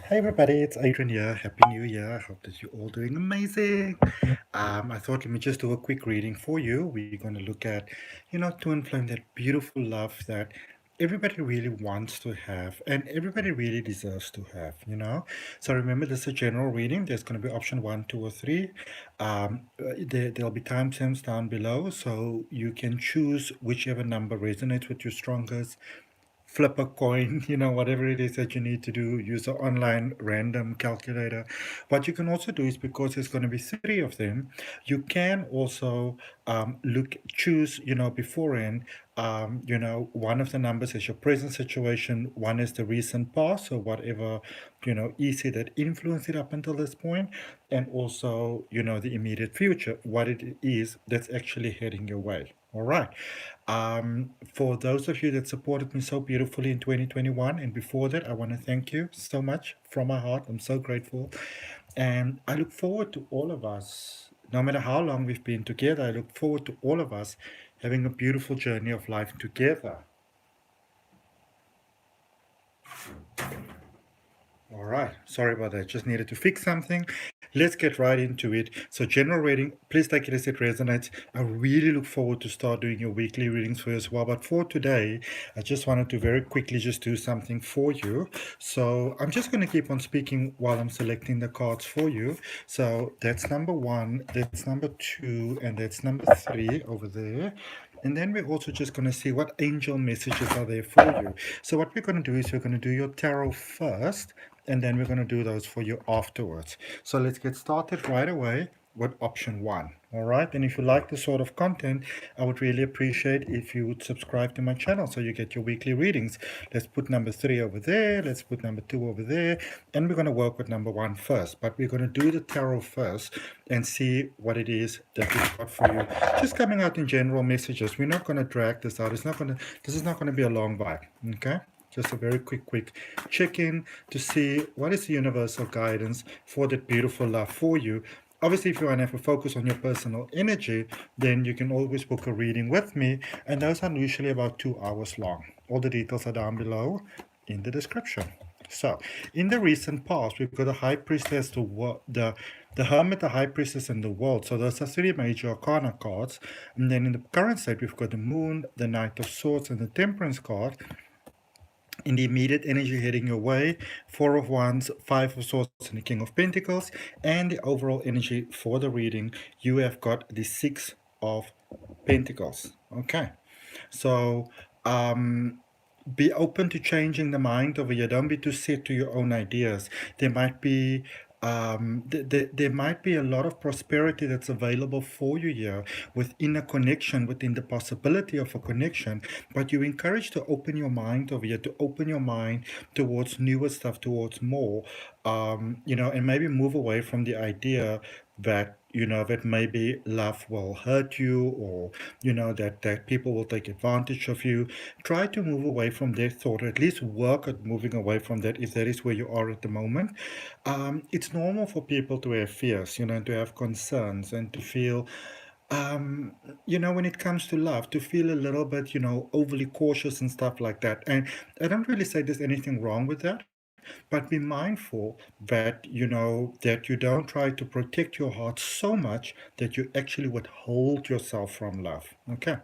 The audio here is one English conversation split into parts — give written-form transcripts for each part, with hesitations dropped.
Hey everybody, it's Adrian here. Happy New Year. I hope that you're all doing amazing. I thought let me just do a quick reading for you. We're going to look at, twin flame, that beautiful love that everybody really wants to have and everybody really deserves to have. So remember, this is a general reading. There's going to be option 1, 2, or 3. There'll be timestamps down below, so you can choose whichever number resonates with you strongest. Flip a coin, whatever it is that you need to do, use an online random calculator. What you can also do is, because there's going to be 3 of them, you can also choose, beforehand, one of the numbers is your present situation, one is the recent past, or whatever, easy that influenced it up until this point, and also, the immediate future, what it is that's actually heading your way. All right. For those of you that supported me so beautifully in 2021 and before that, I want to thank you so much from my heart. I'm so grateful. And I look forward to all of us, no matter how long we've been together, I look forward to all of us having a beautiful journey of life together. All right. Sorry about that. Just needed to fix something. Let's get right into it. So, general reading, please take it as it resonates. I really look forward to start doing your weekly readings for you as well. But for today, I just wanted to very quickly just do something for you. So, I'm just going to keep on speaking while I'm selecting the cards for you. So, that's number 1, that's number 2, and that's number 3 over there. And then we're also just going to see what angel messages are there for you. So what we're going to do is we're going to do your tarot first, and then we're going to do those for you afterwards. So let's get started right away with option 1. All right. And if you like this sort of content, I would really appreciate if you would subscribe to my channel so you get your weekly readings. Let's put number 3 over there. Let's put number 2 over there. And we're going to work with number 1 first. But we're going to do the tarot first and see what it is that we've got for you. Just coming out in general messages. We're not going to drag this out. This is not going to be a long vibe. Okay. Just a very quick check-in to see what is the universal guidance for that beautiful love for you. Obviously, if you want to have a focus on your personal energy, then you can always book a reading with me, and those are usually about 2 hours long. All the details are down below in the description. So, in the recent past, we've got the High Priestess, the Hermit, the High Priestess, and the World. So those are 3 major Arcana cards. And then in the current state, we've got the Moon, the Knight of Swords, and the Temperance card. In the immediate energy heading your way, 4 of Wands, 5 of Swords, and the King of Pentacles. And the overall energy for the reading, you have got the 6 of Pentacles. Okay, so be open to changing the mind over here. Don't be too set to your own ideas. There might be there might be a lot of prosperity that's available for you here within a connection, within the possibility of a connection, but you're encouraged to open your mind over here, to open your mind towards newer stuff, towards more, and maybe move away from the idea that that maybe love will hurt you, or that people will take advantage of you. Try to move away from that thought, or at least work at moving away from that if that is where you are at the moment. It's normal for people to have fears, and to have concerns, and to feel when it comes to love, to feel a little bit, overly cautious and stuff like that. And I don't really say there's anything wrong with that, but be mindful that, that you don't try to protect your heart so much that you actually withhold yourself from love. Okay.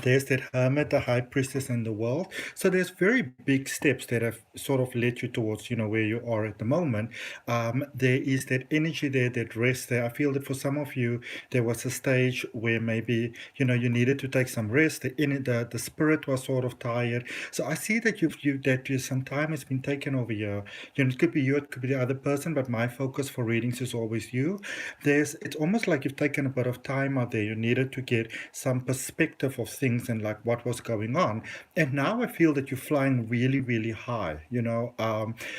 There's that Hermit, the High Priestess, and the World. So there's very big steps that have sort of led you towards, where you are at the moment. There is that energy there, that rest there. I feel that for some of you, there was a stage where maybe, you needed to take some rest. The spirit was sort of tired. So I see that some time has been taken over here. It could be you, it could be the other person, but my focus for readings is always you. It's almost like you've taken a bit of time out there. You needed to get some perspective of things and like what was going on. And now I feel that you're flying really, really high,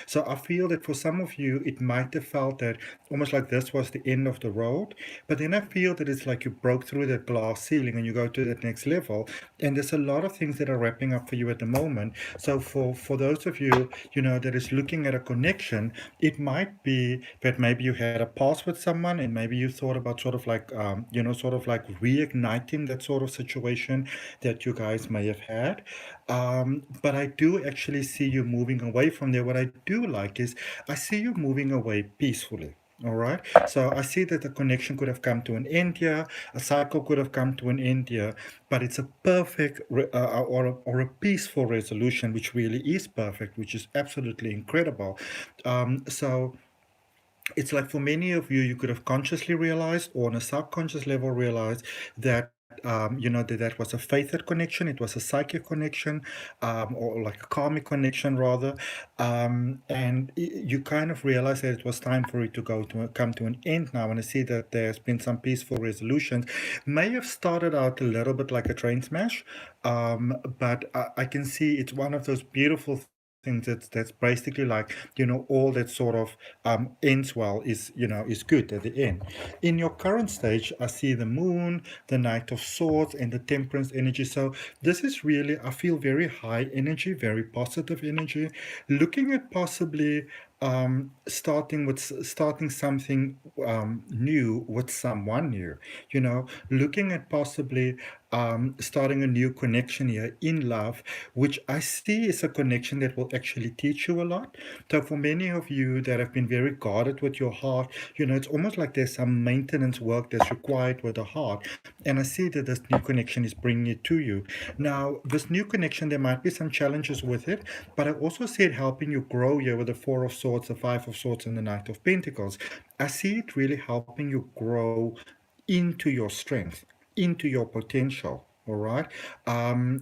so I feel that for some of you, it might have felt that almost like this was the end of the road. But then I feel that it's like you broke through that glass ceiling and you go to that next level. And there's a lot of things that are wrapping up for you at the moment. So for those of you, that is looking at a connection, it might be that maybe you had a past with someone and maybe you thought about sort of like, sort of like reigniting that sort of situation situation that you guys may have had. But I do actually see you moving away from there. What I do like is I see you moving away peacefully. All right. So I see that the connection could have come to an end here. A cycle could have come to an end here, but it's a perfect or a peaceful resolution, which really is perfect, which is absolutely incredible. So it's like for many of you, you could have consciously realized or on a subconscious level realized that that was a faithful connection, it was a psychic connection, or like a karmic connection rather, and you kind of realize that it was time for it to come to an end now. And I see that there's been some peaceful resolutions. May have started out a little bit like a train smash, but I can see it's one of those beautiful things that's basically like all that sort of ends well is good at the end. In your current stage, I see the moon, the Knight of Swords, and the Temperance energy. So this is really, I feel very high energy, very positive energy. Looking at possibly starting something new with someone new. Looking at possibly starting a new connection here in love, which I see is a connection that will actually teach you a lot. So for many of you that have been very guarded with your heart, it's almost like there's some maintenance work that's required with the heart. And I see that this new connection is bringing it to you. Now, this new connection, there might be some challenges with it, but I also see it helping you grow here with the Four of Swords, the Five of Swords, and the Knight of Pentacles. I see it really helping you grow into your strength, into your potential. All right.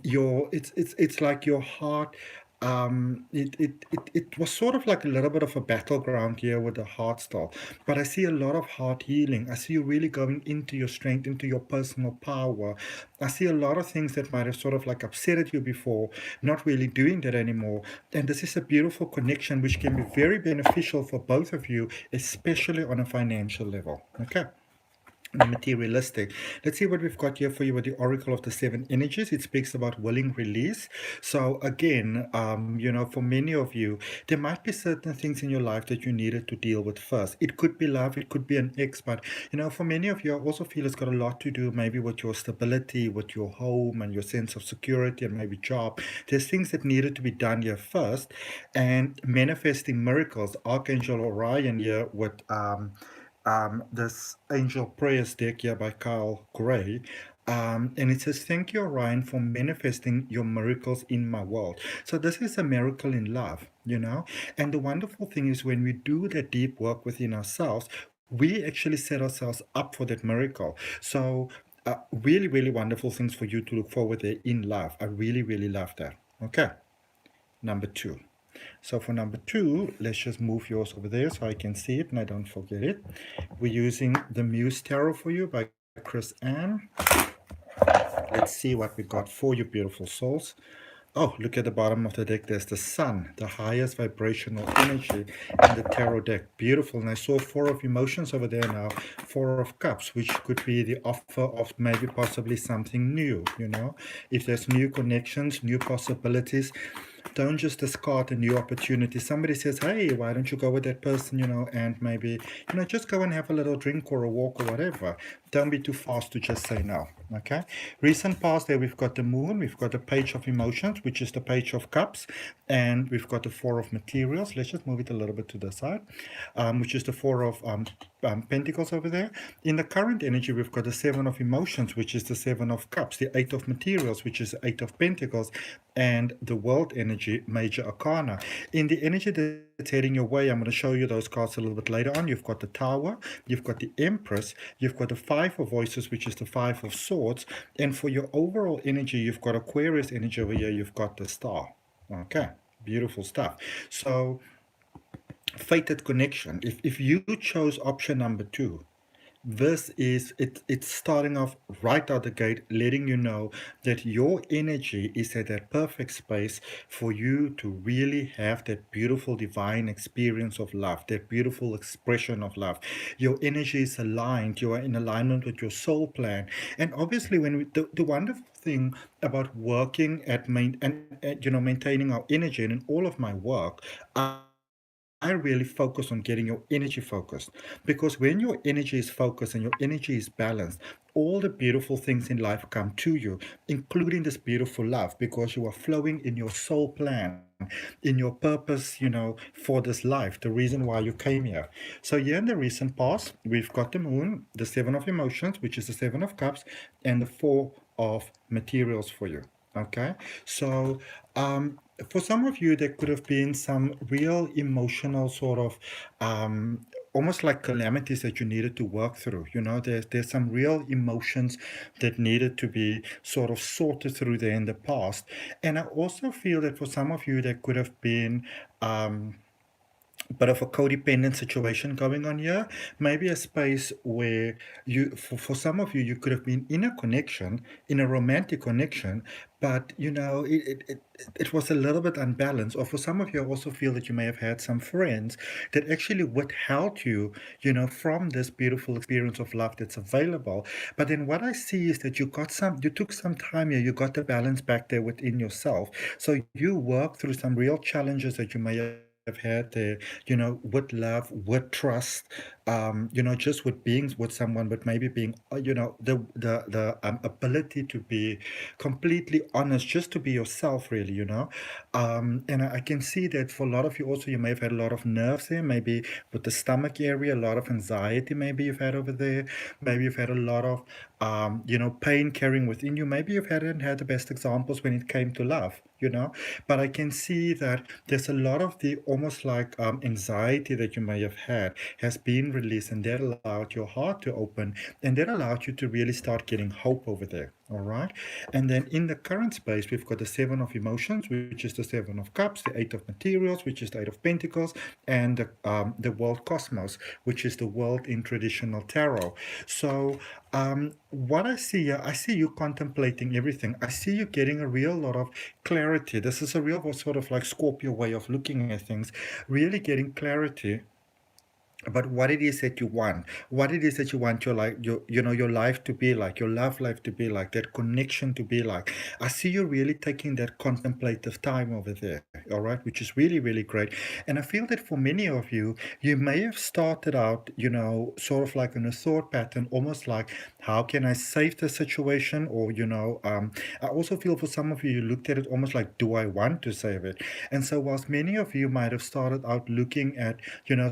It's like your heart. It was sort of like a little bit of a battleground here with the heart style, but I see a lot of heart healing. I see you really going into your strength, into your personal power. I see a lot of things that might have sort of like upset you before, not really doing that anymore. And this is a beautiful connection which can be very beneficial for both of you, especially on a financial level. Okay. Materialistic. Let's see what we've got here for you with the Oracle of the Seven Energies. It speaks about willing release. So again, for many of you, there might be certain things in your life that you needed to deal with first. It could be love, it could be an ex, but for many of you, I also feel it's got a lot to do maybe with your stability, with your home and your sense of security and maybe job. There's things that needed to be done here first, and manifesting miracles. Archangel Orion here with this Angel Prayers deck here by Kyle Gray. And it says, thank you, Orion, for manifesting your miracles in my world. So this is a miracle in love, And the wonderful thing is when we do that deep work within ourselves, we actually set ourselves up for that miracle. So really, really wonderful things for you to look forward there in love. I really, really love that. Okay. Number 2. So for number 2, let's just move yours over there so I can see it and I don't forget it. We're using the Muse Tarot for you by Chris Ann. Let's see what we got for you, beautiful souls. Oh, look at the bottom of the deck. There's the sun, the highest vibrational energy in the tarot deck. Beautiful. And I saw 4 of emotions over there now, 4 of cups, which could be the offer of maybe possibly something new, If there's new connections, new possibilities, don't just discard a new opportunity. Somebody says, hey, why don't you go with that person, and maybe, just go and have a little drink or a walk or whatever. Don't be too fast to just say no, okay? Recent past there, we've got the moon, we've got the page of emotions, which is the page of cups, and we've got the 4 of materials. Let's just move it a little bit to the side, which is the 4 of pentacles over there. In the current energy, we've got the 7 of emotions, which is the 7 of cups, the 8 of materials, which is the 8 of pentacles, and the world energy, major arcana. In the energy that's heading your way, I'm going to show you those cards a little bit later on. You've got the Tower, you've got the Empress, you've got the 5 of voices, which is the 5 of swords, and for your overall energy, you've got Aquarius energy over here, you've got the Star. Okay, beautiful stuff. So fated connection. If you chose option number 2, this is it's starting off right out the gate, letting you know that your energy is at that perfect space for you to really have that beautiful divine experience of love, that beautiful expression of love. Your energy is aligned, you are in alignment with your soul plan. And obviously the wonderful thing about working at maintaining our energy, and in all of my work, I really focus on getting your energy focused, because when your energy is focused and your energy is balanced, all the beautiful things in life come to you, including this beautiful love, because you are flowing in your soul plan, in your purpose, for this life, the reason why you came here. So here in the recent past, we've got the moon, the seven of emotions, which is the seven of cups, and the four of materials for you. Okay, so for some of you, there could have been some real emotional sort of almost like calamities that you needed to work through. There's some real emotions that needed to be sort of sorted through there in the past. And I also feel that for some of you, there could have been bit of a codependent situation going on here. Maybe a space where for some of you, you could have been in a connection, in a romantic connection, but it was a little bit unbalanced. Or for some of you, I also feel that you may have had some friends that actually withheld you, from this beautiful experience of love that's available. But then what I see is that you took some time here, you got the balance back there within yourself. So you worked through some real challenges that you may have had there, with love, with trust, just with being with someone, but maybe being, the ability to be completely honest, just to be yourself, really, and I can see that for a lot of you also, you may have had a lot of nerves there, maybe with the stomach area, a lot of anxiety, maybe you've had over there, maybe you've had a lot of, pain carrying within you. Maybe you've hadn't had the best examples when it came to love, but I can see that there's a lot of the almost like anxiety that you may have had has been released, and that allowed your heart to open, and that allowed you to really start getting hope over there. All right. And then in the current space, we've got the seven of emotions, which is the seven of cups, the eight of materials, which is the eight of pentacles, and the world cosmos, which is the world in traditional tarot. So what I see here, I see you contemplating everything. I see you getting a real lot of clarity. This is a real sort of like Scorpio way of looking at things, really getting clarity about what it is that you want, what it is that you want your life, your life to be like, your love life to be like, that connection to be like. I see you really taking that contemplative time over there, all right, which is really, really great. And I feel that for many of you, you may have started out, sort of like in a thought pattern, almost like, how can I save the situation? Or, I also feel for some of you, you looked at it almost like, do I want to save it? And so whilst many of you might have started out looking at,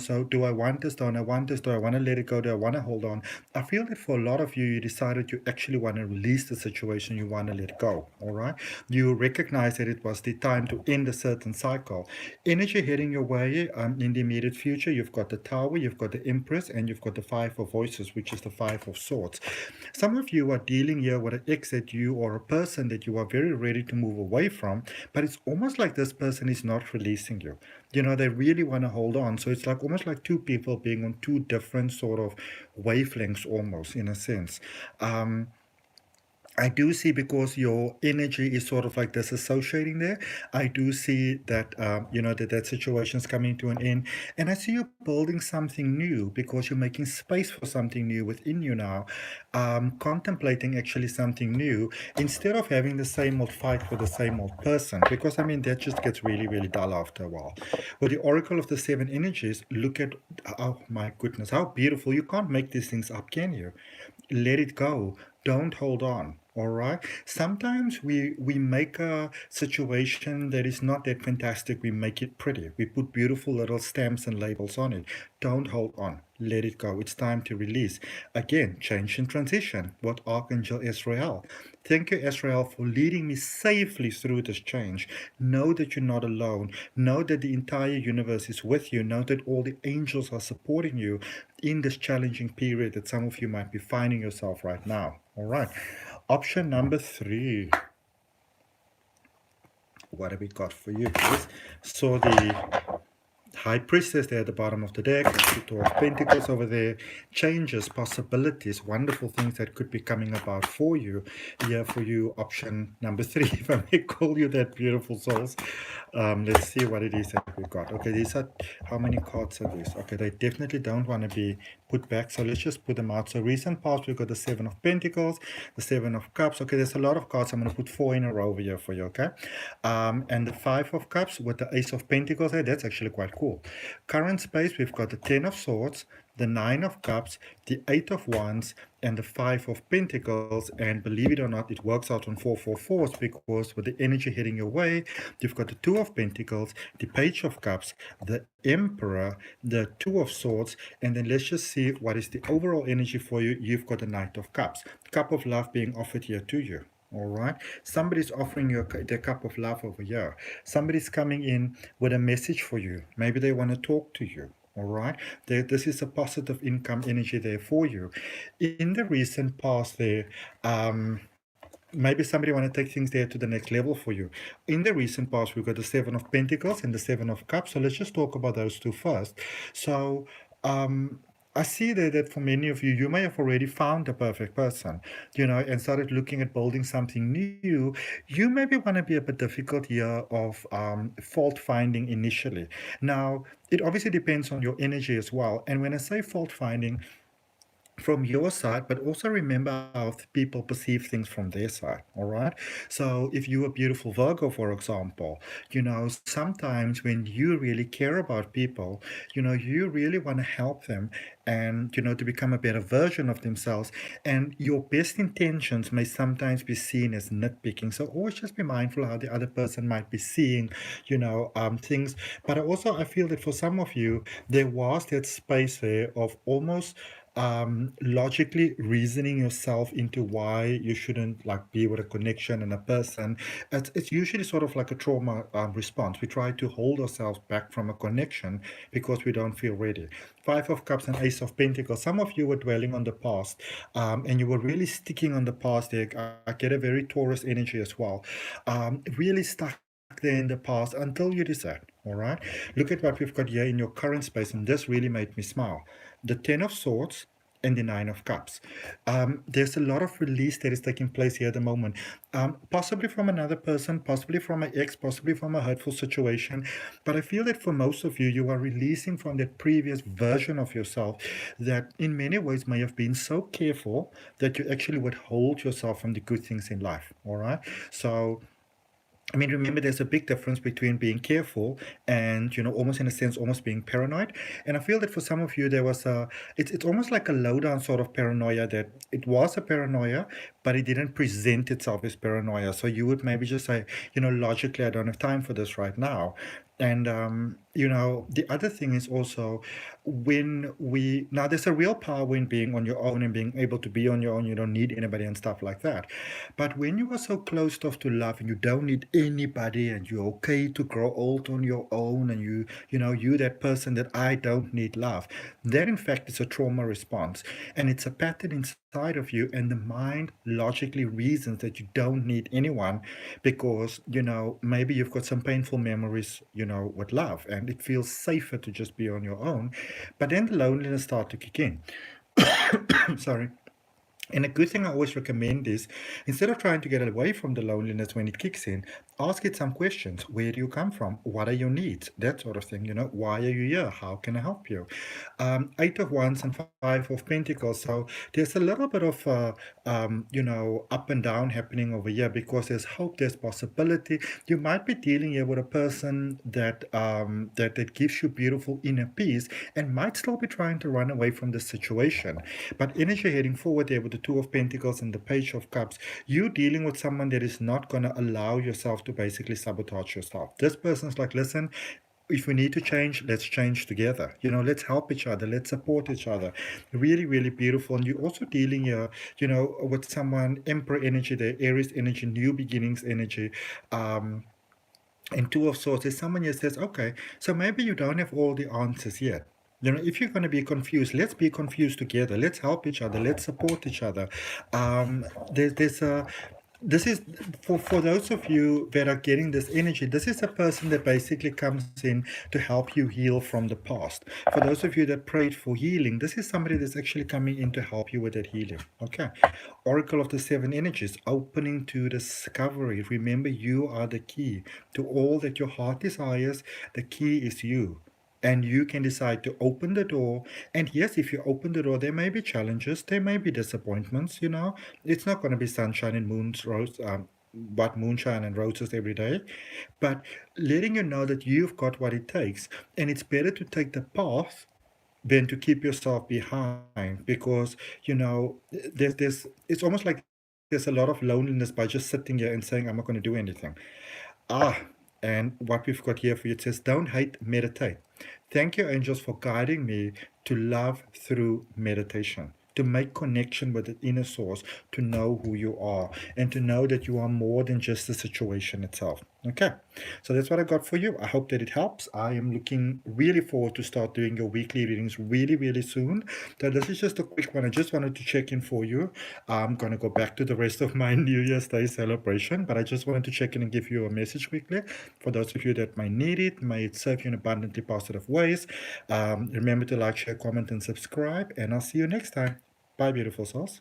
so do I want this? Don't I want this? Do I want to let it go? Do I want to hold on? I feel that for a lot of you, you decided you actually want to release the situation. You want to let go. All right. You recognize that it was the time to end a certain cycle. Energy heading your way in the immediate future. You've got the Tower, you've got the Empress, and you've got the Five of Voices, which is the Five of Swords. Some of you are dealing here with an ex that you, or a person that you are very ready to move away from, but it's almost like this person is not releasing you. They really want to hold on. So it's like almost like two people being on two different sort of wavelengths, almost, in a sense. I do see, because your energy is sort of like disassociating there, I do see that, that situation's coming to an end. And I see you building something new, because you're making space for something new within you now, contemplating actually something new, instead of having the same old fight with the same old person, because, that just gets really, really dull after a while. With the Oracle of the Seven Energies, look at, oh my goodness, how beautiful. You can't make these things up, can you? Let it go. Don't hold on. All right. Sometimes we make a situation that is not that fantastic. We make it pretty. We put beautiful little stamps and labels on it. Don't hold on. Let it go. It's time to release. Again, change and transition. What Archangel Israel. Thank you, Israel, for leading me safely through this change. Know that you're not alone. Know that the entire universe is with you. Know that all the angels are supporting you in this challenging period that some of you might be finding yourself right now. All right. Option number 3. What have we got for you, guys? So the High Priestess there at the bottom of the deck, the Two of Pentacles over there, changes, possibilities, wonderful things that could be coming about for you. Here for you, option number 3, if I may call you that, beautiful souls. Let's see what it is that we got. Okay, these are, how many cards are these? Okay, they definitely don't want to be put back, so let's just put them out. So recent past, we've got the Seven of Pentacles, the Seven of Cups. Okay, there's a lot of cards. I'm going to put 4 in a row over here for you, okay? And the Five of Cups with the Ace of Pentacles there, that's actually quite cool. cool. Current space, we've got the 10 of Swords, the 9 of Cups, the 8 of Wands, and the 5 of Pentacles. And believe it or not, it works out on 444s because with the energy heading your way, you've got the 2 of Pentacles, the Page of Cups, the Emperor, the 2 of Swords, and then let's just see what is the overall energy for you. You've got the Knight of Cups, cup of love being offered here to you. All right. Somebody's offering you their cup of love over here. Somebody's coming in with a message for you. Maybe they want to talk to you. All right. This is a positive income energy there for you. In the recent past there, maybe somebody want to take things there to the next level for you. In the recent past, we've got the 7 of Pentacles and the 7 of Cups. So let's just talk about those two first. So I see there that for many of you, you may have already found the perfect person, and started looking at building something new. You maybe want to be a bit difficult here of fault finding initially. Now, it obviously depends on your energy as well. And when I say fault finding, from your side, but also remember how people perceive things from their side. All right. So if you're a beautiful Virgo, for example, sometimes when you really care about people, you really want to help them and, to become a better version of themselves. And your best intentions may sometimes be seen as nitpicking. So always just be mindful how the other person might be seeing, things. But I feel that for some of you, there was that space there of almost logically reasoning yourself into why you shouldn't be with a connection and a person. It's usually sort of like a trauma response. We try to hold ourselves back from a connection because we don't feel ready. 5 of Cups and Ace of Pentacles. Some of you were dwelling on the past, and you were really sticking on the past there. I get a very Taurus energy as well. Really stuck there in the past until you decide. All right. Look at what we've got here in your current space, and this really made me smile. The 10 of Swords and the 9 of Cups. There's a lot of release that is taking place here at the moment. Possibly from another person, possibly from an ex, possibly from a hurtful situation. But I feel that for most of you, you are releasing from that previous version of yourself that in many ways may have been so careful that you actually withhold yourself from the good things in life. All right. So remember, there's a big difference between being careful and, almost in a sense, almost being paranoid. And I feel that for some of you, there was it's almost like a low-down sort of paranoia that it was a paranoia, but it didn't present itself as paranoia. So you would maybe just say, logically, I don't have time for this right now. And, the other thing is also now there's a real power in being on your own and being able to be on your own. You don't need anybody and stuff like that. But when you are so closed off to love and you don't need anybody and you're okay to grow old on your own and you that person that I don't need love, that in fact is a trauma response. And it's a pattern inside of you, and the mind logically reasons that you don't need anyone because, maybe you've got some painful memories, with love, and it feels safer to just be on your own. But then the loneliness starts to kick in. Sorry. And a good thing I always recommend is, instead of trying to get away from the loneliness when it kicks in, ask it some questions. Where do you come from? What are your needs? That sort of thing. Why are you here? How can I help you? 8 of Wands and 5 of Pentacles. So there's a little bit of, up and down happening over here because there's hope, there's possibility. You might be dealing here with a person that gives you beautiful inner peace and might still be trying to run away from the situation. But energy heading forward there with the 2 of Pentacles and the Page of Cups, you dealing with someone that is not going to allow yourself to basically sabotage yourself. This person's like, listen, if we need to change, let's change together. Let's help each other. Let's support each other. Really, really beautiful. And you're also dealing here, with someone, Emperor energy there, Aries energy, new beginnings energy. And 2 of Swords is someone here says, okay, so maybe you don't have all the answers yet. If you're going to be confused, let's be confused together. Let's help each other. Let's support each other. This is for those of you that are getting this energy. This is a person that basically comes in to help you heal from the past. For those of you that prayed for healing, this is somebody that's actually coming in to help you with that healing. Okay. Oracle of the 7 energies, opening to discovery. Remember, you are the key to all that your heart desires. The key is you. And you can decide to open the door. And yes, if you open the door, there may be challenges. There may be disappointments, It's not going to be sunshine and what moonshine and roses every day, but letting you know that you've got what it takes, and it's better to take the path than to keep yourself behind, because there's it's almost like there's a lot of loneliness by just sitting here and saying I'm not going to do anything. Ah, and what we've got here for you, it says, don't hate, meditate. Thank you, angels, for guiding me to love through meditation, to make connection with the inner source, to know who you are, and to know that you are more than just the situation itself. Okay, so that's what I got for you. I hope that it helps. I am looking really forward to start doing your weekly readings really, really soon. So this is just a quick one. I just wanted to check in for you. I'm going to go back to the rest of my New Year's Day celebration, but I just wanted to check in and give you a message quickly. For those of you that might need it, may it serve you in abundantly positive ways. Remember to like, share, comment, and subscribe, and I'll see you next time. Bye, beautiful souls.